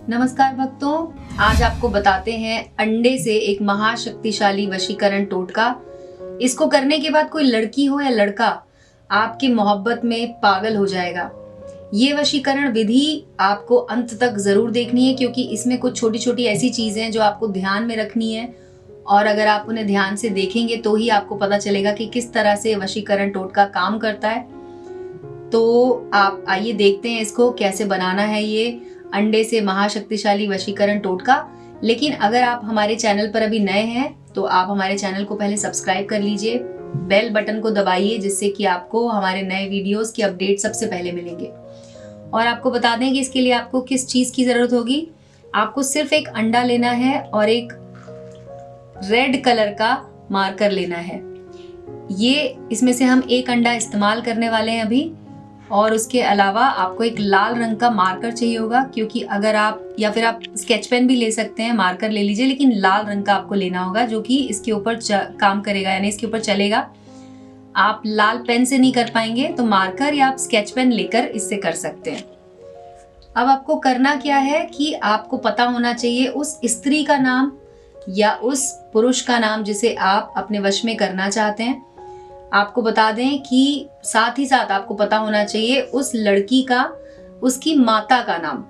नमस्कार भक्तों, आज आपको बताते हैं अंडे से एक महाशक्तिशाली वशीकरण टोटका। इसको करने के बाद कोई लड़की हो या लड़का आपकी मोहब्बत में पागल हो जाएगा। ये वशीकरण विधि आपको अंत तक जरूर देखनी है, क्योंकि इसमें कुछ छोटी छोटी ऐसी चीजें हैं जो आपको ध्यान में रखनी है, और अगर आप उन्हें ध्यान से देखेंगे तो ही आपको पता चलेगा कि किस तरह से वशीकरण टोटका काम करता है। तो आप आइए देखते हैं इसको कैसे बनाना है, ये अंडे से महाशक्तिशाली वशीकरण टोटका। लेकिन अगर आप हमारे चैनल पर अभी नए हैं तो आप हमारे चैनल को पहले सब्सक्राइब कर लीजिए, बेल बटन को दबाइए, जिससे कि आपको हमारे नए वीडियोस की अपडेट सबसे पहले मिलेंगे। और आपको बता दें कि इसके लिए आपको किस चीज की जरूरत होगी। आपको सिर्फ एक अंडा लेना है और एक रेड कलर का मार्कर लेना है। ये इसमें से हम एक अंडा इस्तेमाल करने वाले हैं अभी, और उसके अलावा आपको एक लाल रंग का मार्कर चाहिए होगा, क्योंकि अगर आप या फिर आप स्केच पेन भी ले सकते हैं, मार्कर ले लीजिए, लेकिन लाल रंग का आपको लेना होगा जो कि इसके ऊपर काम करेगा, यानी इसके ऊपर चलेगा। आप लाल पेन से नहीं कर पाएंगे तो मार्कर या आप स्केच पेन लेकर इससे कर सकते हैं। अब आपको करना क्या है कि आपको पता होना चाहिए उस स्त्री का नाम या उस पुरुष का नाम जिसे आप अपने वश में करना चाहते हैं। आपको बता दें कि साथ ही साथ आपको पता होना चाहिए उस लड़की का, उसकी माता का नाम,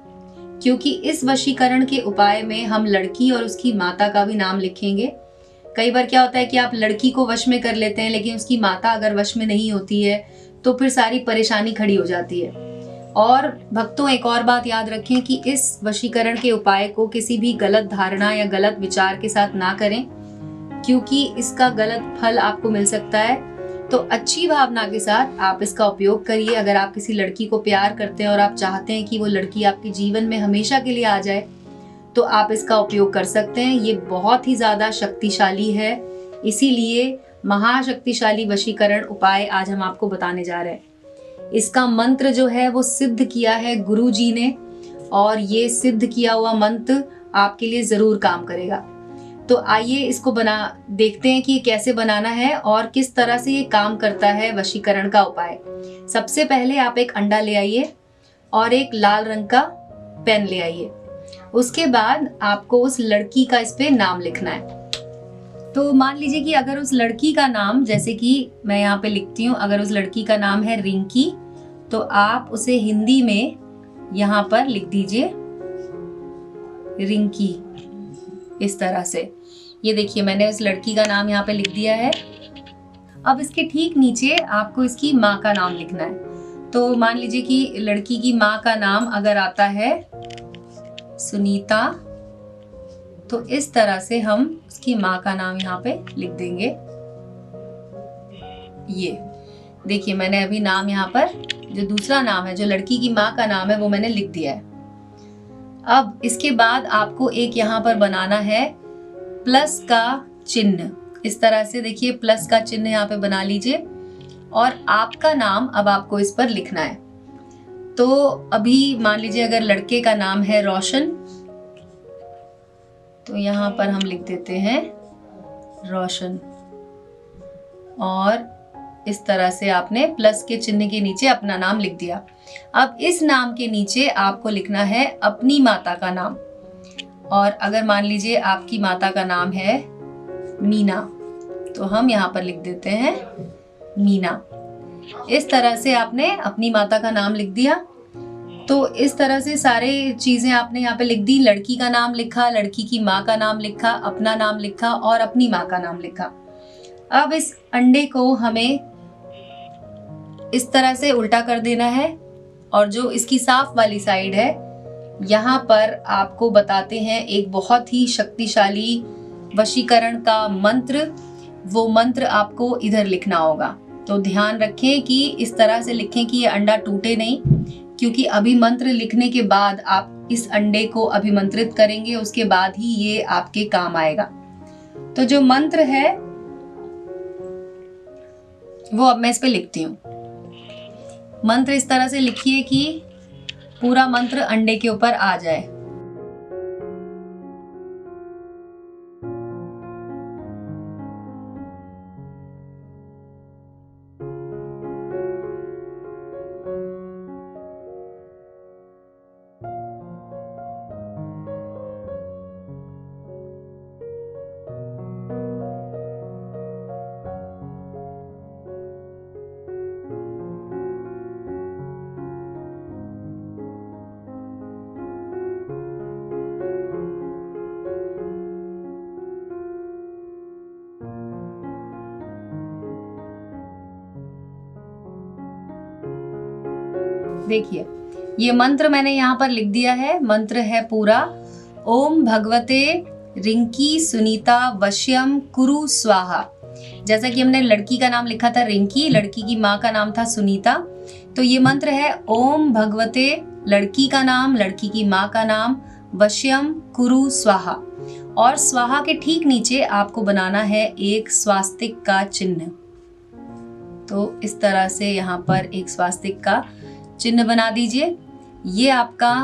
क्योंकि इस वशीकरण के उपाय में हम लड़की और उसकी माता का भी नाम लिखेंगे। कई बार क्या होता है कि आप लड़की को वश में कर लेते हैं, लेकिन उसकी माता अगर वश में नहीं होती है तो फिर सारी परेशानी खड़ी हो जाती है। और भक्तों, एक और बात याद रखें कि इस वशीकरण के उपाय को किसी भी गलत धारणा या गलत विचार के साथ ना करें, क्योंकि इसका गलत फल आपको मिल सकता है। तो अच्छी भावना के साथ आप इसका उपयोग करिए। अगर आप किसी लड़की को प्यार करते हैं और आप चाहते हैं कि वो लड़की आपके जीवन में हमेशा के लिए आ जाए, तो आप इसका उपयोग कर सकते हैं। ये बहुत ही ज्यादा शक्तिशाली है, इसीलिए महाशक्तिशाली वशीकरण उपाय आज हम आपको बताने जा रहे हैं। इसका मंत्र जो है वो सिद्ध किया है गुरु जी ने, और ये सिद्ध किया हुआ मंत्र आपके लिए जरूर काम करेगा। तो आइए इसको देखते हैं कि ये कैसे बनाना है और किस तरह से ये काम करता है वशीकरण का उपाय। सबसे पहले आप एक अंडा ले आइए और एक लाल रंग का पेन ले आइए। उसके बाद आपको उस लड़की का इस पे नाम लिखना है। तो मान लीजिए कि अगर उस लड़की का नाम, जैसे कि मैं यहाँ पे लिखती हूँ, अगर उस लड़की का नाम है रिंकी, तो आप उसे हिंदी में यहाँ पर लिख दीजिए रिंकी, इस तरह से। ये देखिए, मैंने उस लड़की का नाम यहाँ पे लिख दिया है। अब इसके ठीक नीचे आपको इसकी माँ का नाम लिखना है। तो मान लीजिए कि लड़की की माँ का नाम अगर आता है सुनीता, तो इस तरह से हम उसकी माँ का नाम यहाँ पे लिख देंगे। ये देखिए, मैंने अभी नाम यहाँ पर, जो दूसरा नाम है, जो लड़की की माँ का नाम है, वो मैंने लिख दिया है। अब इसके बाद आपको एक यहाँ पर बनाना है प्लस का चिन्ह। इस तरह से देखिए, प्लस का चिन्ह यहाँ पे बना लीजिए, और आपका नाम अब आपको इस पर लिखना है। तो अभी मान लीजिए अगर लड़के का नाम है रोशन, तो यहाँ पर हम लिख देते हैं रोशन, और इस तरह से आपने प्लस के चिन्ह के नीचे अपना नाम लिख दिया। अब इस नाम के नीचे आपको लिखना है अपनी माता का नाम। और अगर मान लीजिए आपकी माता का नाम है मीना, तो हम यहाँ पर लिख देते हैं मीना। इस तरह से आपने अपनी माता का नाम लिख दिया। तो इस तरह से सारे चीजें आपने यहाँ पे लिख दी। लड़की का नाम लिखा, लड़की की माँ का नाम लिखा, अपना नाम लिखा और अपनी माँ का नाम लिखा। अब इस अंडे को हमें इस तरह से उल्टा कर देना है, और जो इसकी साफ वाली साइड है, यहाँ पर आपको बताते हैं एक बहुत ही शक्तिशाली वशीकरण का मंत्र। वो मंत्र आपको इधर लिखना होगा। तो ध्यान रखें कि इस तरह से लिखें कि ये अंडा टूटे नहीं, क्योंकि अभी मंत्र लिखने के बाद आप इस अंडे को अभिमंत्रित करेंगे, उसके बाद ही ये आपके काम आएगा। तो जो मंत्र है वो अब मैं इस पे लिखती हूँ। मंत्र इस तरह से लिखिए कि पूरा मंत्र अंडे के ऊपर आ जाए। देखिए, ये मंत्र मैंने यहाँ पर लिख दिया है। मंत्र है पूरा, ओम भगवते रिंकी सुनीता वश्यम कुरु स्वाहा। जैसा कि हमने लड़की का नाम लिखा था रिंकी, लड़की की माँ का नाम था सुनीता, तो ये मंत्र है ओम भगवते, लड़की का नाम, लड़की की माँ का नाम, वश्यम कुरु स्वाहा। और स्वाहा के ठीक नीचे आपको बनाना है एक स्वास्तिक का चिन्ह। तो इस तरह से यहाँ पर एक स्वास्तिक का चिन्ह बना दीजिए। ये आपका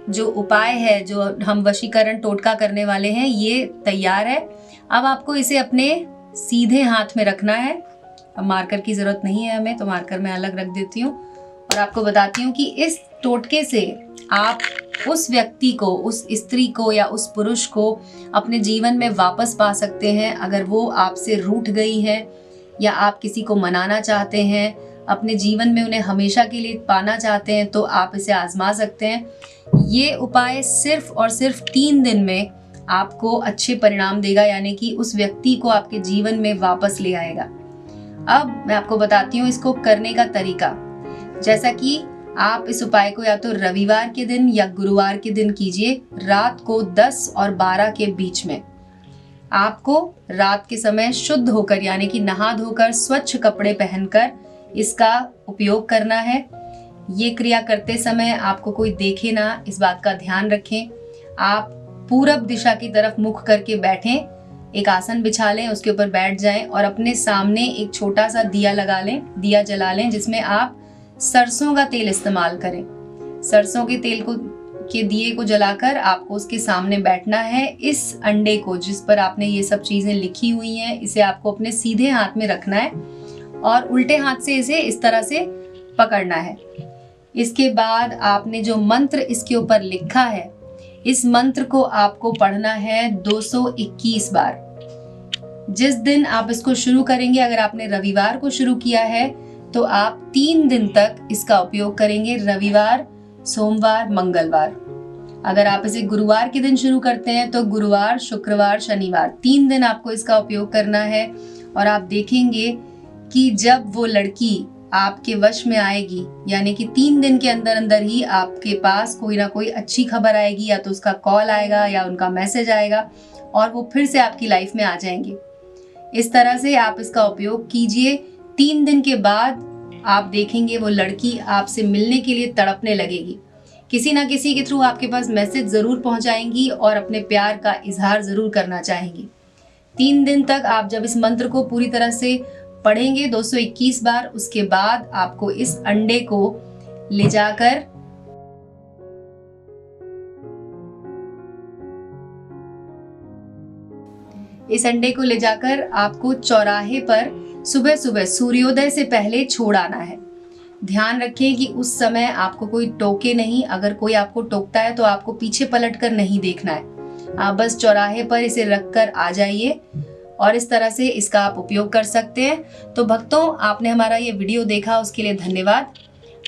जो उपाय है, जो हम वशीकरण टोटका करने वाले हैं, ये तैयार है। अब आपको इसे अपने सीधे हाथ में रखना है। अब मार्कर की जरूरत नहीं है हमें, तो मार्कर मैं अलग रख देती हूँ और आपको बताती हूँ कि इस टोटके से आप उस व्यक्ति को, उस स्त्री को या उस पुरुष को अपने जीवन में वापस पा सकते हैं। अगर वो आपसे रूठ गई है या आप किसी को मनाना चाहते हैं, अपने जीवन में उन्हें हमेशा के लिए पाना चाहते हैं, तो आप इसे आजमा सकते हैं। ये उपाय सिर्फ और सिर्फ 3 दिन में आपको अच्छे परिणाम देगा, यानी कि उस व्यक्ति को आपके जीवन में वापस ले आएगा। अब मैं आपको बताती हूँ इसको करने का तरीका। जैसा कि आप इस उपाय को या तो रविवार के दिन या गुरुवार के दिन कीजिए, रात को 10 और 12 के बीच में। आपको रात के समय शुद्ध होकर, यानी कि नहा धोकर स्वच्छ कपड़े पहनकर इसका उपयोग करना है। ये क्रिया करते समय आपको कोई देखे ना, इस बात का ध्यान रखें। आप पूरब दिशा की तरफ मुख करके बैठें, एक आसन बिछा लें, उसके ऊपर बैठ जाएं और अपने सामने एक छोटा सा दिया लगा लें, दिया जला लें, जिसमें आप सरसों का तेल इस्तेमाल करें। सरसों के तेल के दिए को जलाकर आपको उसके सामने बैठना है। इस अंडे को, जिस पर आपने ये सब चीजें लिखी हुई हैं, इसे आपको अपने सीधे हाथ में रखना है और उल्टे हाथ से इसे इस तरह से पकड़ना है। इसके बाद आपने जो मंत्र इसके ऊपर लिखा है, इस मंत्र को आपको पढ़ना है 221 बार। जिस दिन आप इसको शुरू करेंगे, अगर आपने रविवार को शुरू किया है तो आप 3 दिन तक इसका उपयोग करेंगे, रविवार, सोमवार, मंगलवार। अगर आप इसे गुरुवार के दिन शुरू करते हैं तो गुरुवार, शुक्रवार, शनिवार, 3 दिन आपको इसका उपयोग करना है। और आप देखेंगे कि जब वो लड़की आपके वश में आएगी, यानी कि 3 दिन के अंदर अंदर ही आपके पास कोई ना कोई अच्छी खबर आएगी, या तो उसका कॉल आएगा या उनका मैसेज आएगा और वो फिर से आपकी लाइफ में आ जाएंगे। इस तरह से आप इसका उपयोग कीजिए। 3 दिन के बाद आप देखेंगे वो लड़की आपसे मिलने के लिए तड़पने लगेगी, किसी ना किसी के थ्रू आपके पास मैसेज जरूर पहुंचाएंगी और अपने प्यार का इजहार जरूर करना चाहेंगी। 3 दिन तक आप जब इस मंत्र को पूरी तरह से पढ़ेंगे 221 बार, उसके बाद आपको इस अंडे को ले जाकर आपको चौराहे पर सुबह सुबह सूर्योदय से पहले छोड़ आना है। ध्यान रखें कि उस समय आपको कोई टोके नहीं। अगर कोई आपको टोकता है तो आपको पीछे पलट कर नहीं देखना है। आप बस चौराहे पर इसे रखकर आ जाइए और इस तरह से इसका आप उपयोग कर सकते हैं। तो भक्तों, आपने हमारा ये वीडियो देखा, उसके लिए धन्यवाद।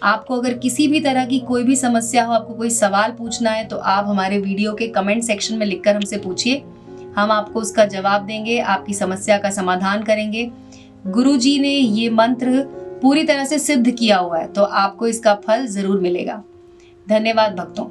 आपको अगर किसी भी तरह की कोई भी समस्या हो, आपको कोई सवाल पूछना है, तो आप हमारे वीडियो के कमेंट सेक्शन में लिखकर हमसे पूछिए। हम आपको उसका जवाब देंगे, आपकी समस्या का समाधान करेंगे। गुरुजी ने ये मंत्र पूरी तरह से सिद्ध किया हुआ है, तो आपको इसका फल जरूर मिलेगा। धन्यवाद भक्तों।